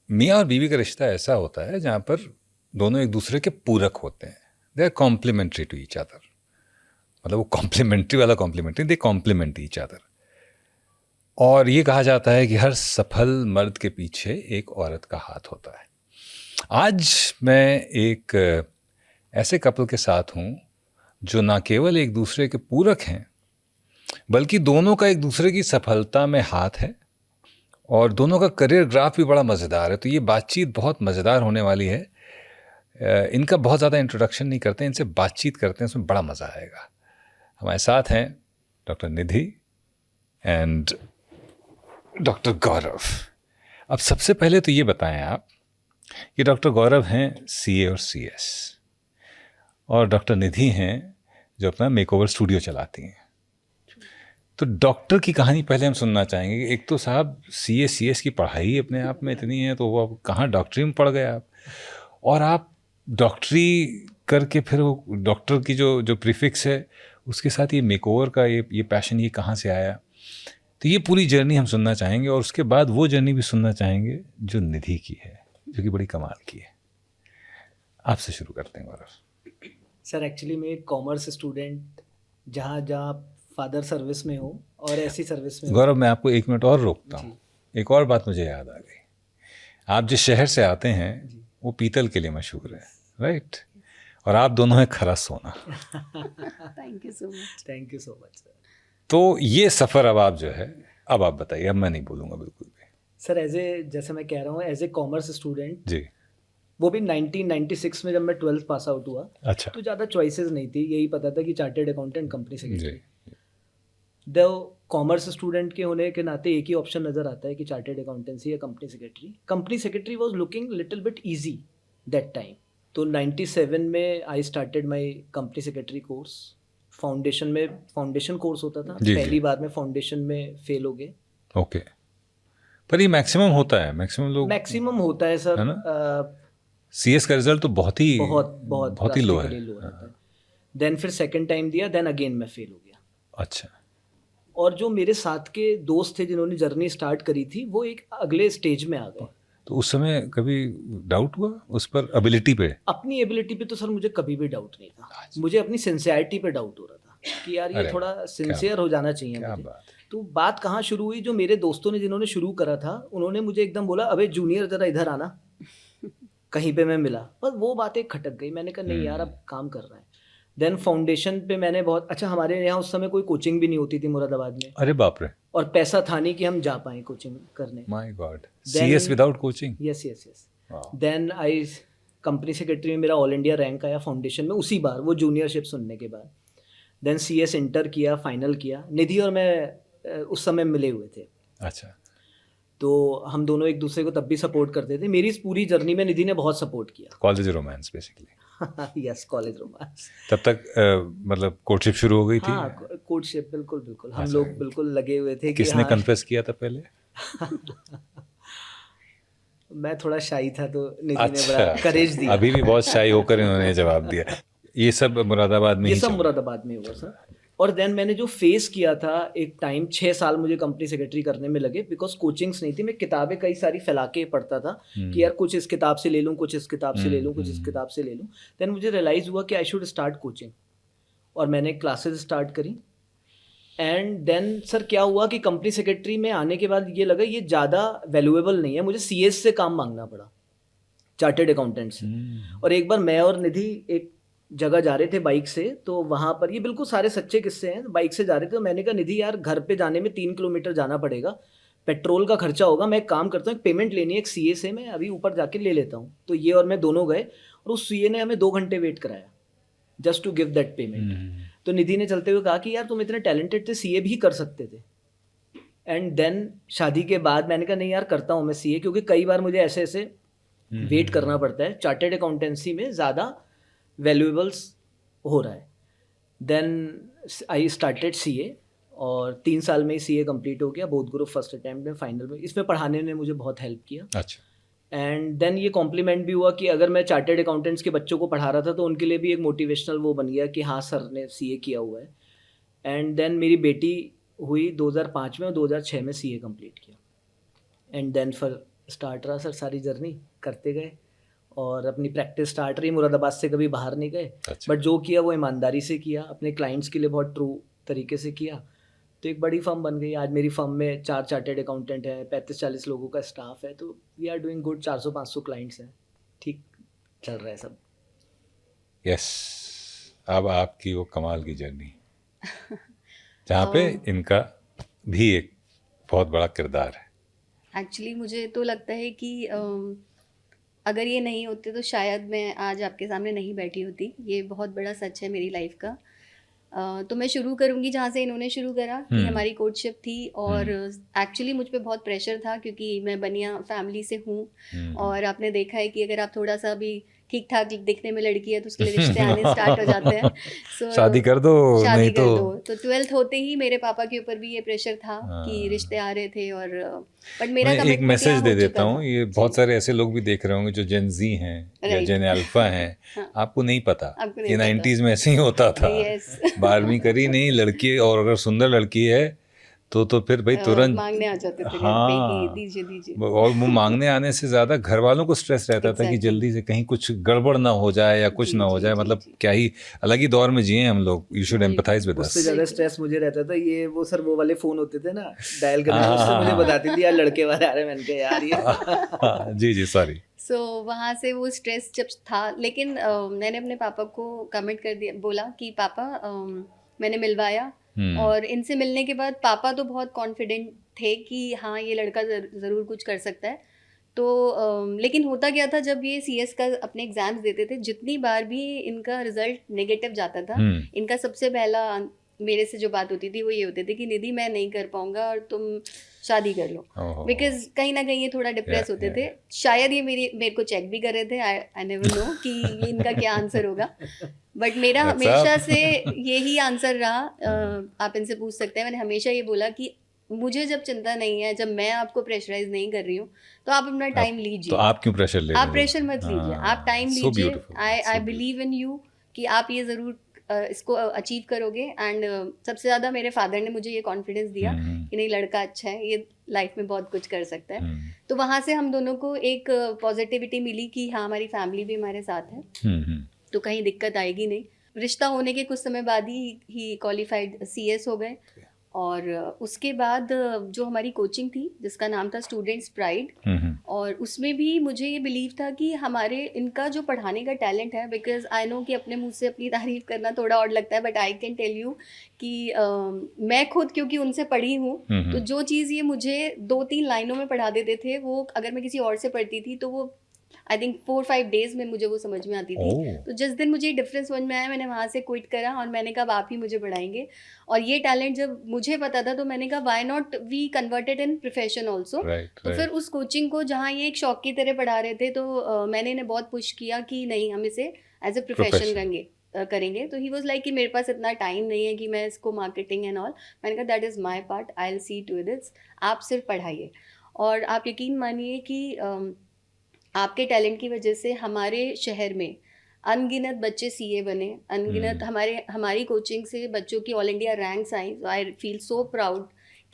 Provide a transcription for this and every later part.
मियाँ और बीवी का रिश्ता ऐसा होता है जहाँ पर दोनों एक दूसरे के पूरक होते हैं। They are complementary to each other. मतलब वो कॉम्प्लीमेंट्री वाला complementary, they complement each other. और ये कहा जाता है कि हर सफल मर्द के पीछे एक औरत का हाथ होता है। आज मैं एक ऐसे कपल के साथ हूँ जो ना केवल एक दूसरे के पूरक हैं, बल्कि दोनों का एक दूसरे की सफलता में हाथ है और दोनों का करियर ग्राफ भी बड़ा मज़ेदार है। तो ये बातचीत बहुत मज़ेदार होने वाली है। इनका बहुत ज़्यादा इंट्रोडक्शन नहीं करते, इनसे बातचीत करते हैं, उसमें बड़ा मज़ा आएगा। हमारे साथ हैं डॉक्टर निधि एंड डॉक्टर गौरव। अब सबसे पहले तो ये बताएं आप कि डॉक्टर गौरव हैं सीए और सीएस, और डॉक्टर निधि हैं जो अपना मेकओवर स्टूडियो चलाती हैं। तो डॉक्टर की कहानी पहले हम सुनना चाहेंगे। एक तो साहब सीए सीएस की पढ़ाई अपने आप में इतनी है, तो वो अब कहाँ डॉक्टरी में पढ़ गए आप, और आप डॉक्टरी करके फिर वो डॉक्टर की जो जो प्रीफिक्स है उसके साथ ये मेकओवर का ये पैशन ये कहाँ से आया। तो ये पूरी जर्नी हम सुनना चाहेंगे, और उसके बाद वो जर्नी भी सुनना चाहेंगे जो निधि की है, जो कि बड़ी कमाल की है। आपसे शुरू करते हैं गौरव। सर एक्चुअली मैं एक कॉमर्स स्टूडेंट, जहाँ जहाँ फादर सर्विस में हो और ऐसी सर्विस में गौरव, मैं आपको 1 मिनट और रोकता जी। हूँ। एक और बात मुझे याद आ गई। आप जिस शहर से आते हैं वो पीतल के लिए मशहूर है, राइट? और आप दोनों हैं खरा सोना। Thank you so much. Thank you so much sir. तो ये सफ़र अब आप जो है, अब आप बताइए, अब मैं नहीं बोलूँगा बिल्कुल भी। सर जैसे मैं कह रहा हूँ, एज ए कॉमर्स स्टूडेंट, जी। वो भी 1996 में जब मैं 12th पास आउट हुआ, अच्छा। तो ज़्यादा चॉइसेस नहीं थी, यही पता था कि चार्टेड अकाउंटेंट, कंपनी जी। सेक्रेटरी। द कॉमर्स स्टूडेंट के होने के नाते एक ही ऑप्शन नज़र आता है कि चार्टेड अकाउंटेंसी या company secretary. Company secretary was looking little bit easy that time. तो 97 में I started my company secretary course. Foundation course होता था, जी, पहली जी। बार में फाउंडेशन में फेल हो गए। ओके। पर ये मैक्सिमम होता है, मैक्सिमम लोग, मैक्सिमम होता है सर, है ना? सीएस का रिजल्ट तो बहुत ही बहुत ही लो है। ड्रास्टिकली लो रहता है। देन फिर सेकंड टाइम दिया, देन अगेन मैं फेल हो गया। अच्छा। और जो मेरे साथ के दोस्त थे जिन्होंने जर्नी स्टार्ट करी थी, वो एक अगले स्टेज में आ गए। तो उस समय कभी डाउट हुआ उस पर, एबिलिटी पे? अपनी एबिलिटी पे तो सर मुझे कभी भी डाउट नहीं था, मुझे अपनी सिंसियरिटी पे डाउट हो रहा था कि यार ये अरे थोड़ा क्या सिंसियर हो जाना चाहिए क्या मुझे। बात है। तो बात कहाँ शुरू हुई, जो मेरे दोस्तों ने जिन्होंने शुरू करा था, उन्होंने मुझे एकदम बोला, अबे जूनियर जरा इधर आना। कहीं पे मैं मिला, बस वो बातें खटक गई। मैंने कहा नहीं यार, अब काम कर रहा है। देन फाउंडेशन पे मैंने बहुत अच्छा, हमारे यहाँ उस समय कोई कोचिंग भी नहीं होती थी मुरादाबाद में, अरे बाप रे। और पैसा था नहीं कि हम जा पाए कोचिंग करने। My god, CS without coaching? Yes yes yes. Then I company secretary में मेरा ऑल इंडिया रैंक आया फाउंडेशन में उसी बार, वो जूनियरशिप सुनने के बाद। देन सीएस इंटर किया, फाइनल किया। निधि और मैं उस समय मिले हुए थे, अच्छा। तो हम दोनों एक दूसरे को तब भी सपोर्ट करते थे। मेरी इस पूरी जर्नी में निधि ने बहुत सपोर्ट किया। College romance basically. Yes, college romance. तब तक मतलब कोर्टशिप शुरू हो गई थी? हाँ, कोर्टशिप, बिल्कुल बिल्कुल। हम अच्छा। लोग बिल्कुल लगे हुए थे कि किसने हाँ। कन्फेस किया था पहले? मैं थोड़ा शाई था, तो निधि ने अच्छा, बड़ा करेज दिया। अभी भी बहुत शाई होकर इन्होंने जवाब दिया। ये सब मुरादाबाद में ये ही सब चला? मुरादाबाद में हुआ सर। और देन मैंने जो फेस किया था एक टाइम, 6 साल मुझे कंपनी सेक्रेटरी करने में लगे, बिकॉज कोचिंग्स नहीं थी। मैं किताबें कई सारी फैला के पढ़ता था कि यार कुछ इस किताब से ले लूँ, कुछ इस किताब से ले लूँ, कुछ इस किताब से ले लूँ। देन मुझे रियलाइज़ हुआ कि आई शुड स्टार्ट कोचिंग, और मैंने क्लासेस स्टार्ट करी। एंड देन सर क्या हुआ कि कंपनी सेक्रेटरी में आने के बाद ये लगा ये ज़्यादा वैल्यूएबल नहीं है, मुझे सीएस से काम मांगना पड़ा, चार्टेड अकाउंटेंट से। और एक बार मैं और निधि एक जगह जा रहे थे बाइक से, तो वहाँ पर, ये बिल्कुल सारे सच्चे किस्से हैं, बाइक से जा रहे थे, तो मैंने कहा निधि यार घर पे जाने में 3 किलोमीटर जाना पड़ेगा, पेट्रोल का खर्चा होगा, मैं एक काम करता हूँ, एक पेमेंट लेनी है एक सीए से, मैं अभी ऊपर जाके ले लेता हूँ। तो ये और मैं दोनों गए, और उस सीए ने हमें 2 घंटे वेट कराया just to give that payment. तो निधि ने चलते हुए कहा कि यार तुम इतने टैलेंटेड थे, सीए भी कर सकते थे। एंड देन शादी के बाद मैंने कहा नहीं यार, करता हूँ मैं सीए, क्योंकि कई बार मुझे ऐसे ऐसे वेट करना पड़ता है, चार्टेड अकाउंटेंसी में ज़्यादा वैल्यूएबल्स हो रहा है। देन आई स्टार्टेड सीए, और 3 साल में ही सीए कंप्लीट हो गया, बोथ ग्रुप फर्स्ट अटैम्प्ट में, फाइनल में। इसमें पढ़ाने ने मुझे बहुत हेल्प किया। अच्छा। एंड देन ये कॉम्प्लीमेंट भी हुआ कि अगर मैं चार्टेड अकाउंटेंट्स के बच्चों को पढ़ा रहा था, तो उनके लिए भी एक मोटिवेशनल वो बन गया कि हाँ सर ने सीए किया हुआ है। एंड देन मेरी बेटी हुई 2005 में, और 2006 में सीए कंप्लीट किया। एंड देन फिर स्टार्ट रहा सर सारी जर्नी, करते गए और अपनी प्रैक्टिस स्टार्ट रही। मुरादाबाद से कभी बाहर नहीं गए, अच्छा। बट जो किया वो ईमानदारी से किया, अपने क्लाइंट्स के लिए बहुत ट्रू तरीके से किया, तो एक बड़ी फर्म बन गई। आज मेरी फर्म में 4 चार्टर्ड अकाउंटेंट हैं, 35-40 लोगों का स्टाफ है, तो we are doing good. 400-500 clients हैं, ठीक चल रहा है सब। यस, अब आपकी वो कमाल की जर्नी जहाँ पे इनका भी एक बहुत बड़ा किरदार है। एक्चुअली मुझे तो लगता है कि अगर ये नहीं होते तो शायद मैं आज आपके सामने नहीं बैठी होती। ये बहुत बड़ा सच है मेरी लाइफ का। तो मैं शुरू करूँगी जहाँ से इन्होंने शुरू करा कि हमारी कोर्टशिप थी, और एक्चुअली मुझ पे बहुत प्रेशर था क्योंकि मैं बनिया फैमिली से हूँ, और आपने देखा है कि अगर आप थोड़ा सा भी ठीक ठाक दिखने में लड़की है तो उसके लिए रिश्ते आने स्टार्ट हो जाते हैं। So, शादी कर दो, शादी नहीं कर दो। तो 12th होते ही मेरे पापा के ऊपर भी ये प्रेशर था कि रिश्ते आ रहे थे, और बट मेरा मैं एक कमिटमेंट मैसेज दे देता हूँ, ये बहुत सारे ऐसे लोग भी देख रहे होंगे जो जेन जी हैं या Right. जेन अल्फा हैं, आपको नहीं पता, आपको नहीं ये पता। 90s में ऐसे ही होता था। Yes. 12वीं करी नहीं लड़की, और अगर सुंदर लड़की है तो फिर भाई तुरंत मांगने आ जाते थे घर पे हाँ, कि दीजिए दीजिए। और वो मांगने आने से ज्यादा घर वालों को स्ट्रेस रहता था कि Exactly. जल्दी से कहीं कुछ गड़बड़ ना हो जाए या कुछ जी, ना हो जी, जाए। जी, मतलब जी। क्या ही अलग ही दौर में जिए हम लोग। यू शुड बिल्कुल। एम्पैथाइज विद उससे अस। ज़्यादा स्ट्रेस मुझे रहता था, ये वो सर वो वाले फ़ोन होते थे ना डायल करने हाँ, वाले, उससे हाँ, मुझे हाँ। बताती थी यार लड़के वाले आ रहे हैं। मैंने कहा यार ये जी जी सॉरी। सो वहाँ से वो स्ट्रेस जब था, लेकिन मैंने अपने पापा को कमिट कर दिया, बोला कि पापा मैंने मिलवाया, और इनसे मिलने के बाद पापा तो बहुत कॉन्फिडेंट थे कि हाँ ये लड़का ज़रूर कुछ कर सकता है। तो लेकिन होता क्या था, जब ये CS का अपने एग्ज़ाम्स देते थे, जितनी बार भी इनका रिजल्ट नेगेटिव जाता था, इनका सबसे पहला मेरे से जो बात होती थी वो ये होती थी कि निधि मैं नहीं कर पाऊँगा और तुम शादी कर लो। बिकॉज कहीं ना कहीं ये थोड़ा डिप्रेस होते थे। शायद ये मेरे को चेक भी कर रहे थे, आई नेवर नो कि ये इनका क्या आंसर होगा, बट मेरा हमेशा से यही आंसर रहा। आप इनसे पूछ सकते हैं, मैंने हमेशा ये बोला कि मुझे जब चिंता नहीं है, जब मैं आपको प्रेशराइज नहीं कर रही हूँ, तो आप अपना टाइम लीजिए। तो आप क्यों प्रेशर ले रहे आप हो? प्रेशर मत लीजिए, आप टाइम so लीजिए। beautiful, I so believe in you कि आप ये ज़रूर इसको अचीव करोगे। एंड सबसे ज़्यादा मेरे फादर ने मुझे ये कॉन्फिडेंस दिया कि नहीं लड़का अच्छा है, ये लाइफ में बहुत कुछ कर सकता है। तो वहाँ से हम दोनों को एक पॉजिटिविटी मिली कि हाँ हमारी फैमिली भी हमारे साथ है, तो कहीं दिक्कत आएगी नहीं। रिश्ता होने के कुछ समय बाद ही क्वालिफाइड CS हो गए, और उसके बाद जो हमारी कोचिंग थी जिसका नाम था स्टूडेंट्स प्राइड, और उसमें भी मुझे ये बिलीव था कि हमारे इनका जो पढ़ाने का टैलेंट है, बिकॉज आई नो कि अपने मुंह से अपनी तारीफ करना थोड़ा और लगता है, but I can tell you कि मैं खुद क्योंकि उनसे पढ़ी हूँ, तो जो चीज़ ये मुझे 2-3 लाइनों में पढ़ा देते थे, वो अगर मैं किसी और से पढ़ती थी तो वो आई थिंक 4-5 डेज में मुझे वो समझ में आती थी। तो जिस दिन मुझे डिफरेंस समझ में आया, मैंने वहाँ से क्विट करा और मैंने कहा आप ही मुझे पढ़ाएंगे। और ये टैलेंट जब मुझे पता था तो मैंने कहा why not we converted in profession also. तो फिर उस कोचिंग को जहाँ ये एक शौक की तरह पढ़ा रहे थे, तो मैंने इन्हें बहुत पुश किया कि नहीं हम इसे एज ए प्रोफेशन करेंगे। तो ही वॉज लाइक कि मेरे पास इतना टाइम नहीं है कि मैं इसको मार्केटिंग एंड ऑल। मैंने कहा that is my part, I will see to this, आप सिर्फ पढ़ाइए। और आप यकीन मानिए कि आपके टैलेंट की वजह से हमारे शहर में अनगिनत बच्चे CA बने, अनगिनत हमारी कोचिंग से बच्चों की all India ranks I. So I feel so proud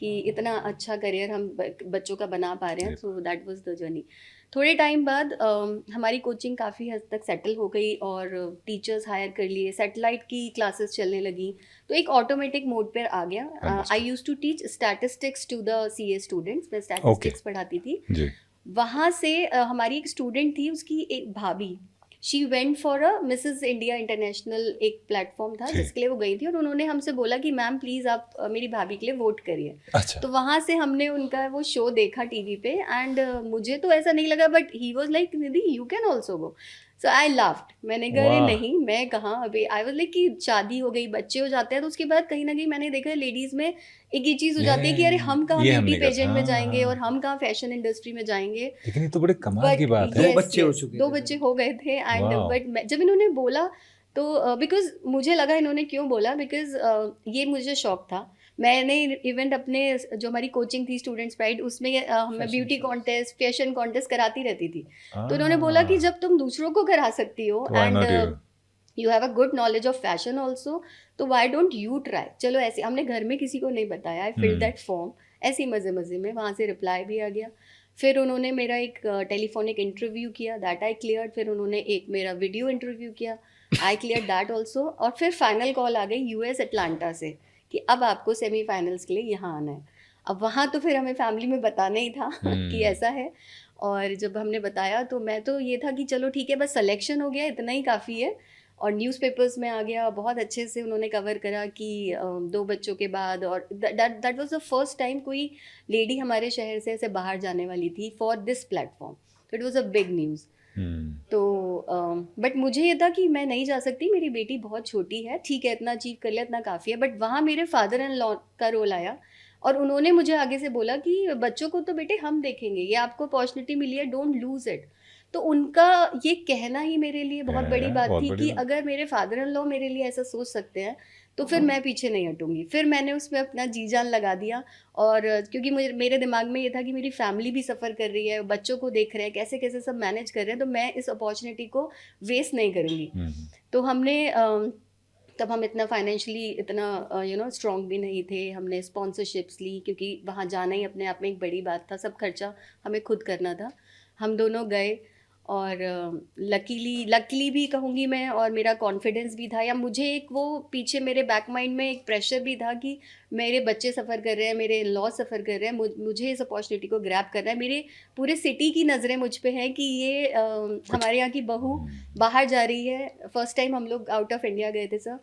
कि इतना अच्छा करियर हम बच्चों का बना पा रहे हैं। So that was the journey. थोड़े टाइम बाद हमारी कोचिंग काफ़ी हद तक सेटल हो गई और टीचर्स हायर कर लिए, सैटेलाइट की क्लासेस चलने लगी, तो एक ऑटोमेटिक मोड पर आ गया। I used to teach statistics to the CA students, मैं स्टैटिस्टिक्स पढ़ाती थी। वहाँ से हमारी एक स्टूडेंट थी, उसकी एक भाभी, she went for a Mrs India international एक प्लेटफॉर्म था जिसके लिए वो गई थी, और उन्होंने हमसे बोला कि मैम प्लीज़ आप मेरी भाभी के लिए वोट करिए। अच्छा। तो वहाँ से हमने उनका वो शो देखा TV पे, एंड मुझे तो ऐसा नहीं लगा, but he was like Nidhi you can also go. So I laughed, मैंने कहा अरे नहीं मैं कहाँ, अभी आई वाज लाइक कि शादी हो गई, बच्चे हो जाते हैं, तो उसके बाद कहीं ना कहीं मैंने देखा लेडीज़ में एक ये चीज़ हो जाती है कि अरे हम कहाँ ब्यूटी पेजेंट में जाएंगे और हम कहाँ फैशन इंडस्ट्री में जाएंगे। लेकिन ये तो बड़े कमाल की बात है। 2 बच्चे हो चुके थे, 2 बच्चे हो गए थे। एंड बट जब इन्होंने बोला तो बिकॉज मुझे लगा इन्होंने क्यों बोला, बिकॉज ये मुझे शौक था। मैंने इवेंट अपने जो हमारी कोचिंग थी स्टूडेंट्स प्राइड, उसमें मैं ब्यूटी कॉन्टेस्ट, फैशन कॉन्टेस्ट कराती रहती थी। तो इन्होंने बोला कि जब तुम दूसरों को करा सकती हो and you have a good knowledge of fashion also, तो वाई डोंट यू ट्राई। चलो ऐसे, हमने घर में किसी को नहीं बताया, आई फिल दैट फॉर्म ऐसे ही मज़े मज़े में, वहाँ से रिप्लाई भी आ गया। फिर उन्होंने मेरा एक टेलीफोनिक इंटरव्यू किया, दैट आई क्लियर्ड। फिर उन्होंने एक मेरा वीडियो इंटरव्यू किया, आई क्लियर दैट ऑल्सो। और फिर फाइनल कॉल आ गई यूएस अटलांटा से कि अब आपको सेमीफाइनल्स के लिए यहाँ आना है। अब वहाँ तो फिर हमें फैमिली में बताना ही था कि ऐसा है। और जब हमने बताया तो मैं तो ये था कि चलो ठीक है, बस सिलेक्शन हो गया, इतना ही काफ़ी है। और न्यूज़पेपर्स में आ गया, बहुत अच्छे से उन्होंने कवर करा कि 2 बच्चों के बाद। और that was the first time कोई लेडी हमारे शहर से ऐसे बाहर जाने वाली थी फॉर दिस प्लेटफॉर्म, तो it was a big news. तो बट मुझे ये था कि मैं नहीं जा सकती, मेरी बेटी बहुत छोटी है, ठीक है इतना अचीव कर लिया, इतना काफ़ी है। बट वहाँ मेरे फादर इन लॉ का रोल आया और उन्होंने मुझे आगे से बोला कि बच्चों को तो बेटे हम देखेंगे, ये आपको अपॉर्चुनिटी मिली है, डोंट लूज इट। तो उनका ये कहना ही मेरे लिए बहुत बड़ी बात बहुत थी बड़ी कि बात। अगर मेरे फादर इन लॉ मेरे लिए ऐसा सोच सकते हैं तो फिर मैं पीछे नहीं हटूंगी। फिर मैंने उसमें अपना जी जान लगा दिया। और क्योंकि मुझे, मेरे दिमाग में ये था कि मेरी फैमिली भी सफ़र कर रही है, बच्चों को देख रहे हैं, कैसे कैसे सब मैनेज कर रहे हैं, तो मैं इस अपॉर्चुनिटी को वेस्ट नहीं करूँगी। तो हमने तब हम इतना फाइनेंशियली इतना स्ट्रॉन्ग भी नहीं थे। हमने स्पॉन्सरशिप्स ली क्योंकि वहाँ जाना ही अपने आप में एक बड़ी बात था, सब खर्चा हमें खुद करना था। हम दोनों गए और लकीली भी कहूँगी मैं, और मेरा कॉन्फिडेंस भी था, या मुझे एक वो पीछे मेरे बैक माइंड में एक प्रेशर भी था कि मेरे बच्चे सफ़र कर रहे हैं, मेरे इन लॉ सफ़र कर रहे हैं, मुझे इस अपॉर्चुनिटी को ग्रैब करना है। मेरे पूरे सिटी की नज़रें मुझ पे हैं कि ये हमारे यहाँ की बहू बाहर जा रही है। फर्स्ट टाइम हम लोग आउट ऑफ इंडिया गए थे सर,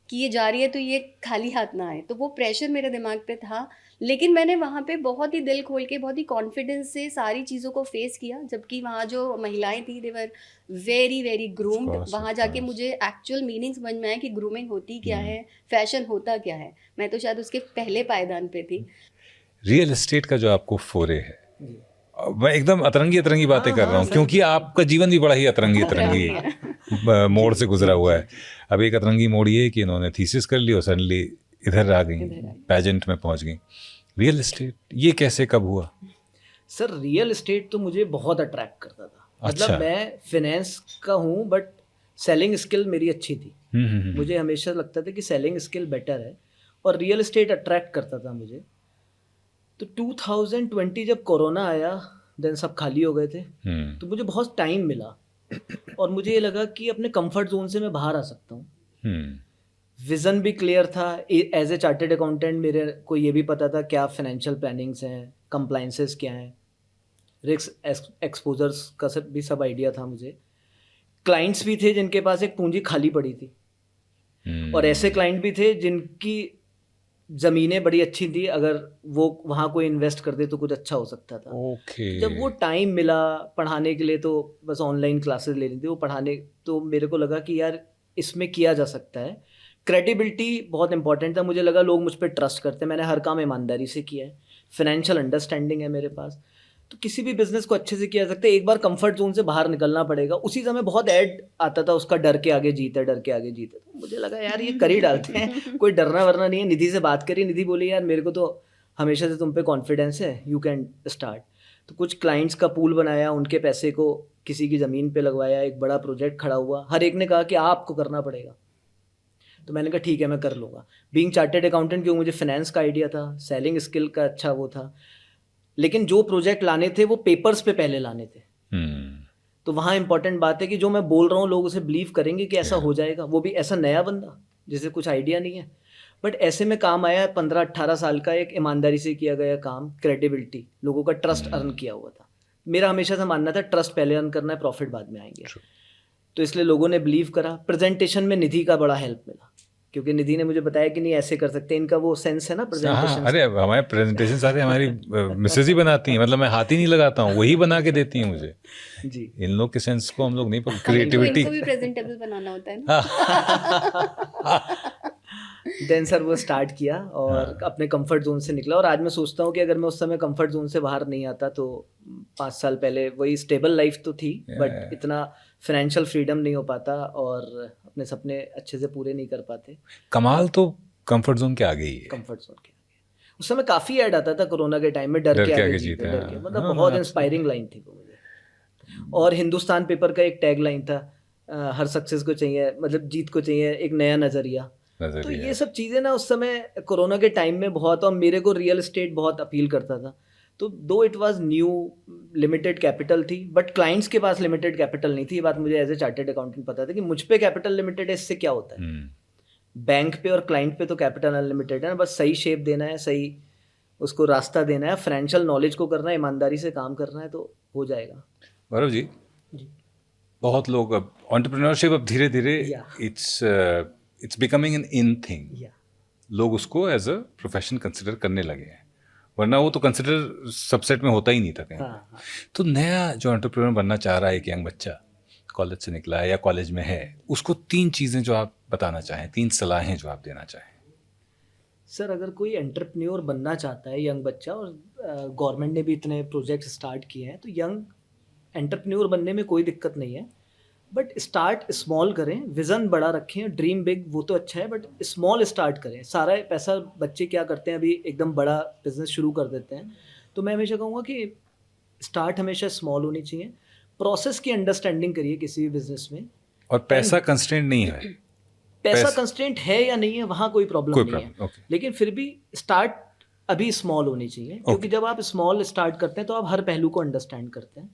कि ये जा रही है तो ये खाली हाथ ना आए। तो वो प्रेशर मेरे दिमाग पे था, लेकिन मैंने वहाँ पे बहुत ही दिल खोल के, बहुत ही कॉन्फिडेंस से सारी चीज़ों को फेस किया। जबकि वहाँ जो महिलाएं थी, दे वर वेरी वेरी ग्रूम्ड। वहाँ जाके मुझे एक्चुअल मीनिंग समझ में आया कि ग्रूमिंग होती क्या है, फैशन होता क्या है। मैं तो शायद उसके पहले पायदान पे थी। रियल एस्टेट का जो आपको फोरे है, मैं एकदम अतरंगी बातें कर रहा हूँ क्योंकि आपका जीवन भी बड़ा ही अतरंगी मोड़ से गुजरा हुआ है। अब एक अतरंगी मोड़ ये है कि इन्होंने थीसिस कर ली और सडनली इधर आ गई, पैजेंट में पहुंच गई। रियल एस्टेट ये कैसे कब हुआ? सर रियल एस्टेट तो मुझे बहुत अट्रैक्ट करता था। अच्छा। मतलब मैं फिनेंस का हूँ बट सेलिंग स्किल मेरी अच्छी थी। मुझे हमेशा लगता था कि सेलिंग स्किल बेटर है और रियल एस्टेट अट्रैक्ट करता था मुझे। तो 2020 जब कोरोना आया, देन सब खाली हो गए थे, तो मुझे बहुत टाइम मिला और मुझे ये लगा कि अपने कंफर्ट जोन से मैं बाहर आ सकता हूँ। विज़न भी क्लियर था। एज ए चार्टेड अकाउंटेंट मेरे को ये भी पता था क्या फाइनेंशियल प्लानिंग्स हैं, कंप्लाइंसेस क्या हैं, रिस्क एक्सपोजर्स का सब आइडिया था मुझे। क्लाइंट्स भी थे जिनके पास एक पूंजी खाली पड़ी थी और ऐसे क्लाइंट भी थे जिनकी ज़मीनें बड़ी अच्छी थी, अगर वो वहाँ कोई इन्वेस्ट कर दे तो कुछ अच्छा हो सकता था। ओके। जब वो टाइम मिला पढ़ाने के लिए, तो बस ऑनलाइन क्लासेस ले ली थी वो पढ़ाने, तो मेरे को लगा कि यार इसमें किया जा सकता है। क्रेडिबिलिटी बहुत इंपॉर्टेंट था। मुझे लगा लोग मुझ पर ट्रस्ट करते हैं, मैंने हर काम ईमानदारी से किया है, फाइनेंशियल अंडरस्टैंडिंग है मेरे पास, तो किसी भी बिजनेस को अच्छे से किया जा सकता है। एक बार कंफर्ट जोन से बाहर निकलना पड़ेगा। उसी समय बहुत ऐड आता था उसका, डर के आगे जीत है, डर के आगे जीत है। तो मुझे लगा यार ये कर ही डालते हैं, कोई डरना वरना नहीं है। निधि से बात करी, निधि बोली यार मेरे को तो हमेशा से तुम पे कॉन्फिडेंस है, यू कैन स्टार्ट। तो कुछ क्लाइंट्स का पूल बनाया, उनके पैसे को किसी की ज़मीन पे लगवाया, एक बड़ा प्रोजेक्ट खड़ा हुआ। हर एक ने कहा कि आपको करना पड़ेगा, तो मैंने कहा ठीक है मैं कर लूँगा। बीइंग चार्टेड अकाउंटेंट, क्योंकि मुझे फाइनेंस का आइडिया था, सेलिंग स्किल का अच्छा वो था, लेकिन जो प्रोजेक्ट लाने थे वो पेपर्स पे पहले लाने थे। तो वहाँ इंपॉर्टेंट बात है कि जो मैं बोल रहा हूँ लोग उसे बिलीव करेंगे कि ऐसा हो जाएगा, वो भी ऐसा नया बंदा जिसे कुछ आइडिया नहीं है। बट ऐसे में काम आया। 15-18 साल का एक ईमानदारी से किया गया काम, क्रेडिबिलिटी, लोगों का ट्रस्ट अर्न किया हुआ था। मेरा हमेशा से मानना था ट्रस्ट पहले अर्न करना है, प्रॉफिट बाद में आएंगे। तो इसलिए लोगों ने बिलीव करा। प्रेजेंटेशन में निधि का बड़ा हेल्प मिला, क्योंकि निधि ने मुझे बताया कि नहीं ऐसे कर सकते, इनका वो सेंस है ना प्रेजेंटेशन। अरे हमारे प्रेजेंटेशन सारे हमारी मिसेज ही बनाती हैं, मतलब मैं हाथ ही नहीं लगाता हूँ, वही बना के देती हैं मुझे जी। इन लोग के सेंस को हम लोग नहीं, क्रिएटिविटी इनको भी प्रेजेंटेबल बनाना होता है ना। देन सर वो स्टार्ट किया और अपने कंफर्ट जोन से निकला। और आज मैं सोचता हूँ कि अगर मैं उस समय कंफर्ट जोन से बाहर नहीं आता तो 5 साल पहले वही स्टेबल लाइफ तो थी, बट इतना फाइनेंशियल फ्रीडम नहीं हो पाता और अपने सपने अच्छे से पूरे नहीं कर पाते। कमाल तो कंफर्ट जोन के आगे ही है। कंफर्ट जोन के आगे उस समय काफ़ी ऐड आता था कोरोना के टाइम में, डर के आगे जीते, डर के, मतलब बहुत इंस्पायरिंग लाइन थी वो मुझे। और हिंदुस्तान पेपर का एक टैग लाइन था, हर सक्सेस को चाहिए, मतलब जीत को चाहिए एक नया नज़रिया। तो ये सब चीज़ें ना उस समय कोरोना के टाइम में बहुत, और मेरे को रियल एस्टेट बहुत अपील करता था। तो दो it was new, limited capital थी, बट क्लाइंट्स के पास लिमिटेड कैपिटल नहीं थी। ये बात मुझे एज ए चार्टेड अकाउंटेंट पता था कि मुझ पे कैपिटल लिमिटेड है, इससे क्या होता है। बैंक पे और क्लाइंट पे तो कैपिटल अनलिमिटेड है ना, बस सही शेप देना है, सही उसको रास्ता देना है, फाइनेंशियल नॉलेज को करना है, ईमानदारी से काम करना है, तो हो जाएगा। गौरव जी, जी। बहुत लोग अब एंटरप्रेन्योरशिप अब धीरे धीरे Yeah. It's becoming an in thing. या लोग उसको एज अ प्रोफेशन कंसिडर करने लगे हैं, वरना वो तो कंसिडर सबसेट में होता ही नहीं था कहीं। हाँ। तो नया जो एंटरप्रेन्योर बनना चाह रहा है, एक यंग बच्चा कॉलेज से निकला है या कॉलेज में है, उसको 3 चीज़ें जो आप बताना चाहें, 3 सलाहें जो आप देना चाहें। सर, अगर कोई एंटरप्रेन्योर बनना चाहता है यंग बच्चा, और गवर्नमेंट ने भी इतने प्रोजेक्ट स्टार्ट किए हैं, तो यंग एंटरप्रेन्योर बनने में कोई दिक्कत नहीं है, बट स्टार्ट स्मॉल करें, विज़न बड़ा रखें, ड्रीम बिग वो तो अच्छा है, बट स्मॉल स्टार्ट करें। सारा पैसा बच्चे क्या करते हैं, अभी एकदम बड़ा बिजनेस शुरू कर देते हैं। तो मैं हमेशा कहूँगा कि स्टार्ट हमेशा स्मॉल होनी चाहिए, प्रोसेस की अंडरस्टैंडिंग करिए किसी भी बिजनेस में। और पैसा कंस्ट्रेंट नहीं है, पैसा कंस्ट्रेंट है या नहीं है वहाँ कोई प्रॉब्लम नहीं है, ओके। लेकिन फिर भी स्टार्ट अभी स्मॉल होनी चाहिए, क्योंकि जब आप स्मॉल स्टार्ट करते हैं तो आप हर पहलू को अंडरस्टैंड करते हैं।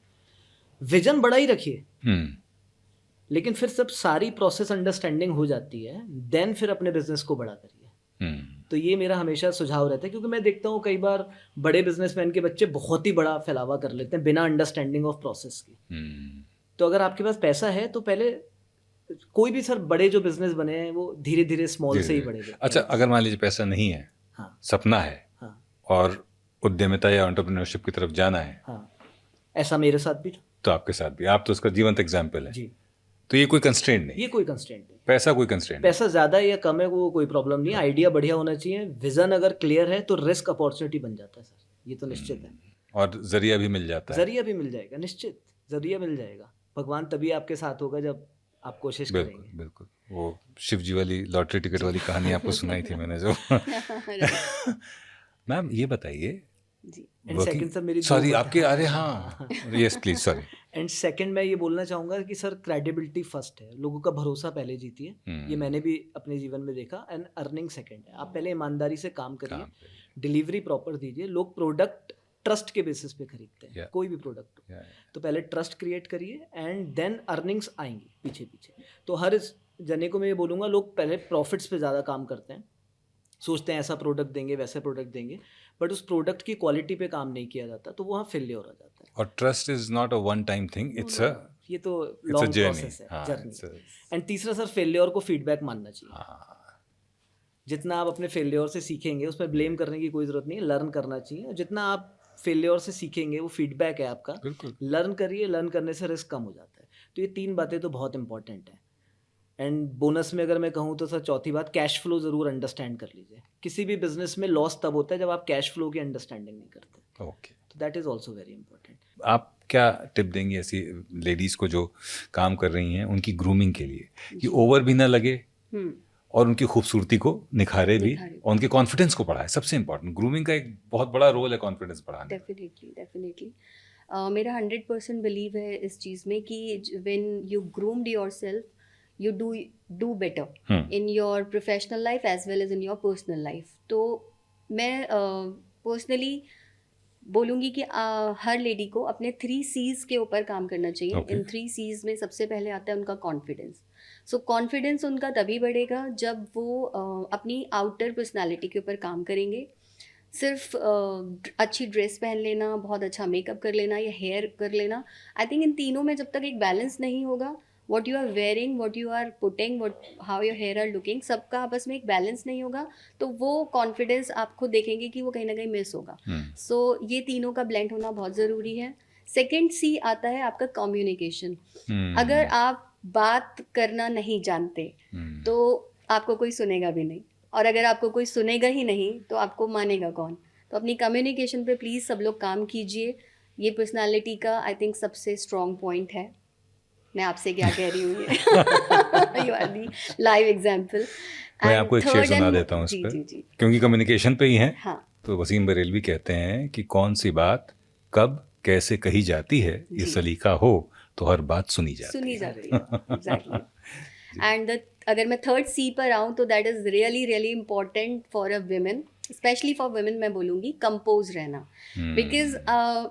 विजन बड़ा ही रखिए, लेकिन फिर सब सारी प्रोसेस अंडरस्टैंडिंग हो जाती है, देन फिर अपने बिजनेस को बड़ा करिए। तो ये मेरा हमेशा सुझाव रहता है, क्योंकि मैं देखता हूँ कई बार बड़े बिजनेसमैन के बच्चे बहुत ही बड़ा फैलावा कर लेते हैं बिना अंडरस्टैंडिंग ऑफ प्रोसेस की। तो अगर आपके पास पैसा है तो पहले कोई भी सर बड़े जो बिजनेस बने हैं वो धीरे धीरे स्मॉल से ही बड़े। अच्छा, अगर मान लीजिए पैसा नहीं है, हाँ, सपना है, हाँ, और उद्यमिता या एंटरप्रेन्योरशिप की तरफ जाना है, हाँ, ऐसा मेरे साथ भी था। तो आपके साथ भी, आप तो उसका जीवंत एग्जाम्पल है। जी, तो ये कोई कंस्ट्रेंट नहीं, ये कोई कंस्ट्रेंट नहीं। पैसा कोई कंस्ट्रेंट पैसा ज़्यादा है या कम है वो कोई प्रॉब्लम नहीं है, आइडिया बढ़िया होना चाहिए, विजन अगर क्लियर है तो रिस्क अपॉर्चुनिटी बन जाता है सर, ये तो निश्चित है। और जरिया भी मिल जाता है। जरिया भी मिल जाएगा, निश्चित जरिया मिल जाएगा। भगवान तभी आपके साथ होगा जब आप कोशिश बिल्कुल करेंगे। बिल्कुल, वो शिव जी वाली लॉटरी टिकट वाली कहानी आपको सुनाई थी मैंने जो। मैम ये बताइए, जी। एंड सेकंड सर मेरी सॉरी आपके, अरे हाँ, yes please, sorry. And second मैं ये बोलना चाहूँगा कि सर क्रेडिबिलिटी फर्स्ट है, लोगों का भरोसा पहले जीतिए। ये मैंने भी अपने जीवन में देखा। एंड अर्निंग सेकंड है, आप पहले ईमानदारी से काम करिए, डिलीवरी प्रॉपर दीजिए। लोग प्रोडक्ट ट्रस्ट के बेसिस पे खरीदते हैं, कोई भी प्रोडक्ट हो, तो पहले ट्रस्ट क्रिएट करिए एंड देन अर्निंग्स आएंगी पीछे पीछे। तो हर जने को मैं ये बोलूँगा, लोग पहले प्रॉफिट्स पे ज़्यादा काम करते हैं, सोचते हैं ऐसा प्रोडक्ट देंगे वैसे प्रोडक्ट देंगे, बट उस प्रोडक्ट की क्वालिटी पे काम नहीं किया जाता, तो वहाँ फेलियर हो जाता है। और trust is not a one time thing, it's a, ये तो लॉन्ग प्रोसेस है, जर्नी। एंड तीसरा सर, फेलियर को फीडबैक मानना चाहिए। जितना आप अपने फेलियर से सीखेंगे, उस पर ब्लेम करने की कोई ज़रूरत नहीं है, लर्न करना चाहिए। जितना आप फेलियर से सीखेंगे वो फीडबैक है आपका, लर्न करिए, लर्न करने से रिस्क कम हो जाता है। तो ये 3 बातें तो बहुत इंपॉर्टेंट हैं। एंड बोनस में अगर मैं कहूँ तो सर चौथी बात, कैश फ्लो ज़रूर अंडरस्टैंड कर लीजिए। किसी भी बिजनेस में लॉस तब होता है जब आप कैश फ्लो की अंडरस्टैंडिंग नहीं करते। ओके, तो that is also very important. आप क्या टिप देंगे ऐसी लेडीज़ को जो काम कर रही हैं, उनकी ग्रूमिंग के लिए, कि ओवर भी ना लगे और उनकी खूबसूरती को निखारे भी और उनके कॉन्फिडेंस को बढ़ाए? सबसे इंपॉर्टेंट, ग्रूमिंग का एक बहुत बड़ा रोल है कॉन्फिडेंस बढ़ाने। डेफिनेटली मेरा 100% बिलीव है इस चीज़ में कि when you groomed yourself, you do better in your professional life as well as in your personal life. तो मैं पर्सनली बोलूँगी कि हर लेडी को अपने 3 C's के ऊपर काम करना चाहिए। इन 3 C's में सबसे पहले आता है उनका कॉन्फिडेंस। सो कॉन्फिडेंस उनका तभी बढ़ेगा जब वो अपनी आउटर पर्सनालिटी के ऊपर काम करेंगे। सिर्फ अच्छी ड्रेस पहन लेना, बहुत अच्छा मेकअप कर लेना या हेयर कर लेना, आई थिंक इन तीनों में जब तक एक बैलेंस नहीं होगा, what you are wearing, what you are putting, how your hair are looking, सबका आपस में एक बैलेंस नहीं होगा, तो वो कॉन्फिडेंस आप खुद देखेंगे कि वो कहीं ना कहीं मिस होगा। सो ये तीनों का ब्लेंड होना बहुत ज़रूरी है। सेकेंड C आता है आपका कम्युनिकेशन। अगर आप बात करना नहीं जानते तो आपको कोई सुनेगा भी नहीं, और अगर आपको कोई सुनेगा ही नहीं तो आपको मानेगा कौन। तो अपनी कम्युनिकेशन पे प्लीज़ सब लोग काम कीजिए। ये पर्सनालिटी का आई थिंक सबसे स्ट्रॉन्ग पॉइंट है। मैं आपसे क्या कह रही हूँ, you are the live example. मैं आपको एक शेर सुना देता हूँ इस पर, क्योंकि कम्युनिकेशन पे ही है। हाँ। तो वसीम बरेलवी कहते हैं कि कौन सी बात कब कैसे कही जाती है, ये सलीका हो तो हर बात सुनी जाती है। एग्जैक्टली। एंड अगर मैं 3rd C पर आऊँ तो that is really really important for a women, specially for women मैं बोलूँगी, कंपोज रहना। बिकॉज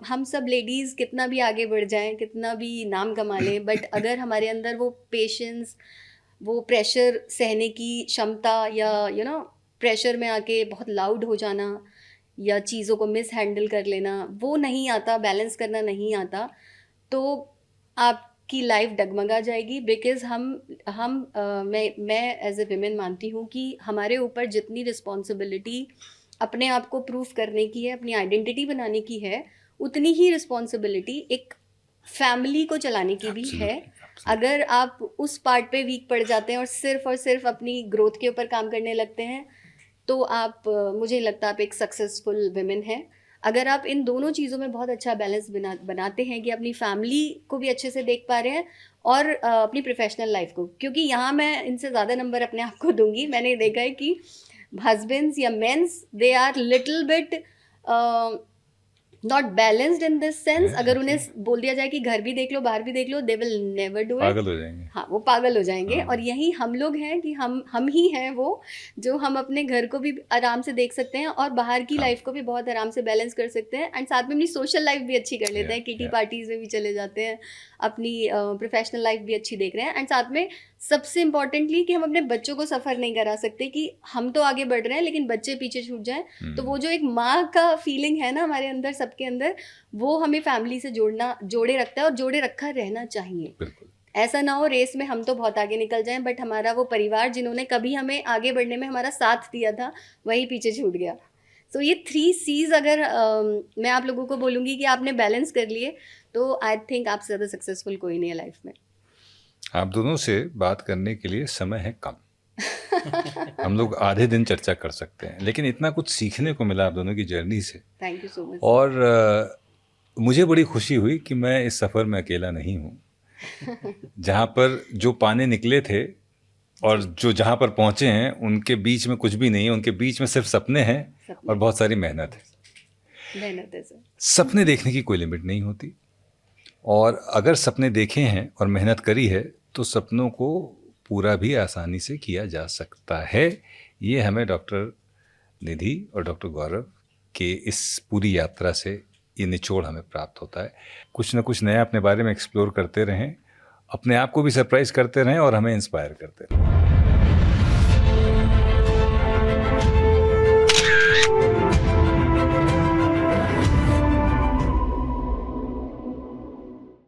हम सब लेडीज़ कितना भी आगे बढ़ जाएं, कितना भी नाम कमा लें, बट अगर हमारे अंदर वो पेशेंस, वो प्रेशर सहने की क्षमता, या प्रेशर में आके बहुत लाउड हो जाना या चीज़ों को मिस हैंडल कर लेना, वो नहीं आता, बैलेंस करना नहीं आता, तो आपकी लाइफ डगमगा जाएगी। बिकॉज मैं एज ए विमेन मानती हूँ कि हमारे ऊपर जितनी रिस्पॉन्सिबिलिटी अपने आप को प्रूव करने की है, अपनी आइडेंटिटी बनाने की है, उतनी ही रिस्पॉन्सिबिलिटी एक फैमिली को चलाने की भी है। अगर आप उस पार्ट पे वीक पड़ जाते हैं और सिर्फ अपनी ग्रोथ के ऊपर काम करने लगते हैं, तो आप मुझे नहीं लगता आप एक सक्सेसफुल विमेन हैं। अगर आप इन दोनों चीज़ों में बहुत अच्छा बैलेंस बनाते हैं कि अपनी फैमिली को भी अच्छे से देख पा रहे हैं और अपनी प्रोफेशनल लाइफ को, क्योंकि यहाँ मैं इनसे ज़्यादा नंबर अपने आप को दूंगी। मैंने देखा है कि हस्बैंड्स या mens, they are little bit not balanced in this sense. अगर उन्हें बोल दिया जाए कि घर भी देख लो, बाहर भी देख लो, they will never do it, पागल हो जाएंगे। हाँ, वो पागल हो जाएंगे। हाँ। और यही हम लोग हैं कि हम ही हैं वो जो हम अपने घर को भी आराम से देख सकते हैं और बाहर की लाइफ को भी बहुत आराम से बैलेंस कर सकते हैं, एंड साथ में अपनी सोशल लाइफ भी अच्छी कर लेते हैं, किटी पार्टीज में भी चले जाते हैं, अपनी प्रोफेशनल लाइफ भी अच्छी देख रहे हैं। एंड साथ में सबसे इम्पॉर्टेंटली कि हम अपने बच्चों को सफ़र नहीं करा सकते कि हम तो आगे बढ़ रहे हैं लेकिन बच्चे पीछे छूट जाएं। तो वो जो एक माँ का फीलिंग है ना हमारे अंदर, सबके अंदर, वो हमें फैमिली से जोड़े रखता है और जोड़े रखा रहना चाहिए। बिल्कुल। ऐसा ना हो रेस में हम तो बहुत आगे निकल जाएं, बट हमारा वो परिवार जिन्होंने कभी हमें आगे बढ़ने में हमारा साथ दिया था, वही पीछे छूट गया। सो ये 3 C's अगर मैं आप लोगों को बोलूँगी कि आपने बैलेंस कर लिए, तो आई थिंक आपसे ज़्यादा सक्सेसफुल कोई नहीं है लाइफ में। आप दोनों से बात करने के लिए समय है कम। हम लोग आधे दिन चर्चा कर सकते हैं, लेकिन इतना कुछ सीखने को मिला आप दोनों की जर्नी से। Thank you so much. और मुझे बड़ी खुशी हुई कि मैं इस सफ़र में अकेला नहीं हूँ। जहाँ पर जो पाने निकले थे और जो जहाँ पर पहुँचे हैं, उनके बीच में कुछ भी नहीं है, उनके बीच में सिर्फ सपने हैं और बहुत सारी मेहनत है। मेहनत है सर। सपने देखने की कोई लिमिट नहीं होती, और अगर सपने देखे हैं और मेहनत करी है तो सपनों को पूरा भी आसानी से किया जा सकता है। ये हमें डॉक्टर निधि और डॉक्टर गौरव के इस पूरी यात्रा से ये निचोड़ हमें प्राप्त होता है। कुछ ना कुछ नया अपने बारे में एक्सप्लोर करते रहें, अपने आप को भी सरप्राइज करते रहें और हमें इंस्पायर करते रहें।